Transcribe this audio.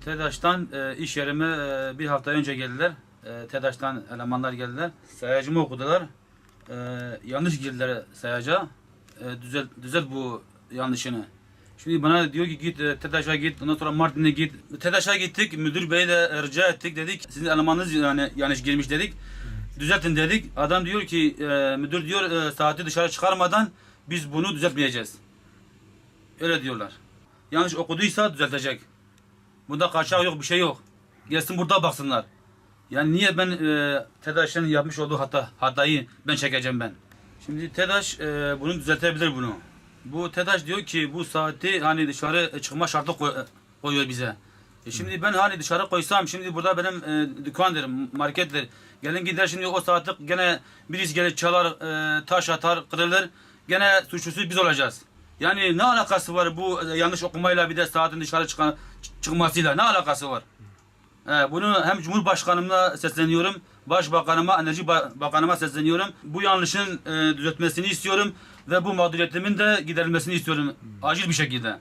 TEDAŞ'tan iş yerime bir hafta önce geldiler. TEDAŞ'tan elemanlar geldiler. Sayacımı okudular. Yanlış girdiler sayaca. Düzelt bu yanlışını. Şimdi bana diyor ki git TEDAŞ'a git, ondan sonra Mardin'e git. TEDAŞ'a gittik, müdür beyle rica ettik, dedik sizin elemanınız yani yanlış girmiş dedik. Düzeltin dedik. Adam diyor ki müdür diyor saati dışarı çıkarmadan biz bunu düzeltmeyeceğiz. Öyle diyorlar. Yanlış okuduysa düzeltecek. Bunda kaçak yok, bir şey yok. Gelsin burada baksınlar. Yani niye ben TEDAŞ'ın yapmış olduğu hatayı ben çekeceğim ben. Şimdi TEDAŞ bunu düzeltebilir bunu. Bu TEDAŞ diyor ki bu saati hani dışarı çıkma şartı koyuyor bize. Şimdi ben hani dışarı koysam şimdi burada benim dükkandır, markettir. Gelin gider şimdi o saati gene birisi gelir çalar, taş atar, kırılır. Gene suçlusu biz olacağız. Yani ne alakası var bu yanlış okumayla bir de saatin dışarı çıkmasıyla ne alakası var? Bunu hem Cumhurbaşkanıma sesleniyorum, Başbakanıma, Enerji Bakanıma sesleniyorum. Bu yanlışın düzeltmesini istiyorum ve bu mağduriyetimin de giderilmesini istiyorum acil bir şekilde.